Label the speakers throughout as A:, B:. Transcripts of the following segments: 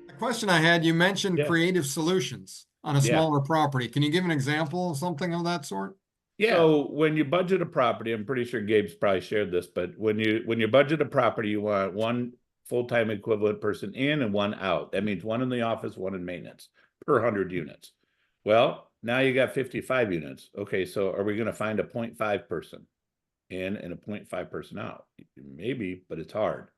A: The question I had, you mentioned
B: Yeah.
A: creative solutions on a
B: Yeah.
A: smaller property. Can you give an example of something of that sort?
C: Yeah.
B: So when you budget a property, I'm pretty sure Gabe's probably shared this, but when you budget a property, you want one full-time equivalent person in and one out. That means one in the office, one in maintenance per 100 units. Well, now you got 55 units. Okay, so are we going to find a 0.5 person in and a 0.5 person out? Maybe, but it's hard.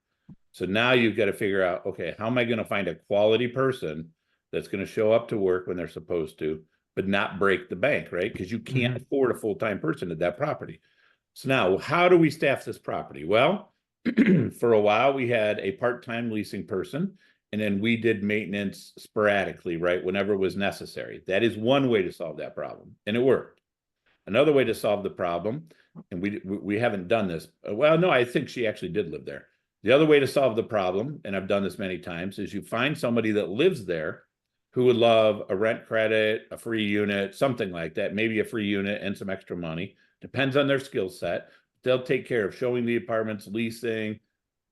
B: So now you've got to figure out, okay, how am I going to find a quality person that's going to show up to work when they're supposed to, but not break the bank, right? Because you can't afford a full-time person at that property. So now, how do we staff this property? Well, for a while, we had a part-time leasing person, and then we did maintenance sporadically, right? Whenever it was necessary. That is one way to solve that problem, and it worked. Another way to solve the problem, and we haven't done this. Well, no, I think she actually did live there. The other way to solve the problem, and I've done this many times, is you find somebody that lives there who would love a rent credit, a free unit, something like that, maybe a free unit and some extra money. Depends on their skill set. They'll take care of showing the apartments, leasing,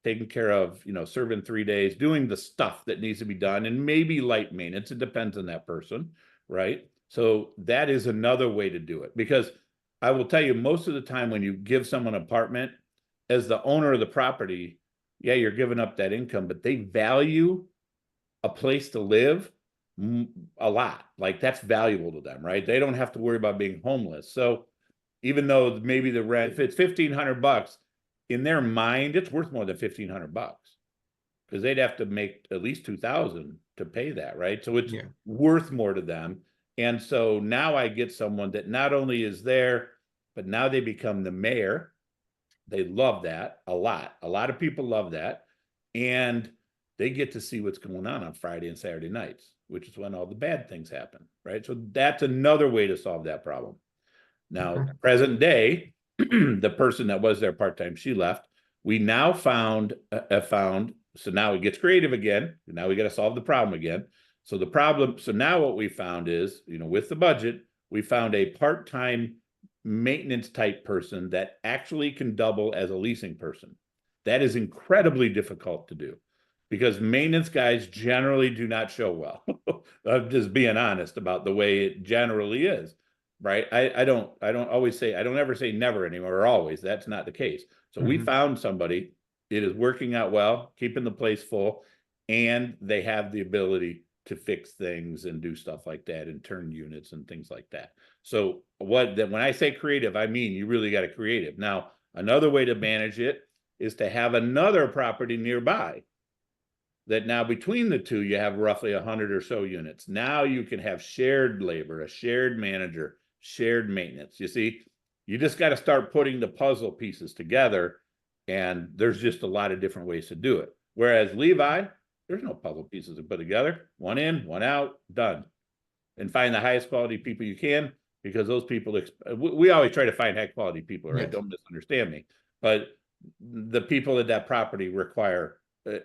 B: taking care of, serving 3 days, doing the stuff that needs to be done, and maybe light maintenance. It depends on that person, right? So that is another way to do it, because I will tell you, most of the time when you give someone an apartment, as the owner of the property, yeah, you're giving up that income, but they value a place to live a lot. Like, that's valuable to them, right? They don't have to worry about being homeless. So even though maybe the rent, if it's $1,500, in their mind, it's worth more than $1,500 because they'd have to make at least $2,000 to pay that, right? So it's worth more to them. And so now I get someone that not only is there, but now they become the mayor. They love that a lot. A lot of people love that. And they get to see what's going on Friday and Saturday nights, which is when all the bad things happen, right? So that's another way to solve that problem. Now, present day, the person that was there part-time, she left. We now found, so now it gets creative again. Now we got to solve the problem again. So now what we found is, with the budget, we found a part-time maintenance type person that actually can double as a leasing person. That is incredibly difficult to do because maintenance guys generally do not show well. I'm just being honest about the way it generally is, right? I don't ever say never anymore or always. That's not the case. So we found somebody, it is working out well, keeping the place full, and they have the ability to fix things and do stuff like that and turn units and things like that. So when I say creative, I mean, you really got to creative. Now, another way to manage it is to have another property nearby that now between the two, you have roughly 100 or so units. Now you can have shared labor, a shared manager, shared maintenance. You see, you just got to start putting the puzzle pieces together, and there's just a lot of different ways to do it. Whereas Levi, there's no puzzle pieces to put together. One in, one out, done. And find the highest quality people you can, because those people, we always try to find high quality people, right? Don't misunderstand me. But the people at that property require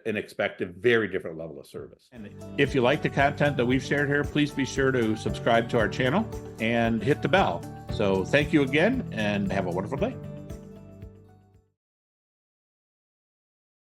B: and expect a very different level of service. And if you like the content that we've shared here, please be sure to subscribe to our channel and hit the bell. So thank you again, and have a wonderful day.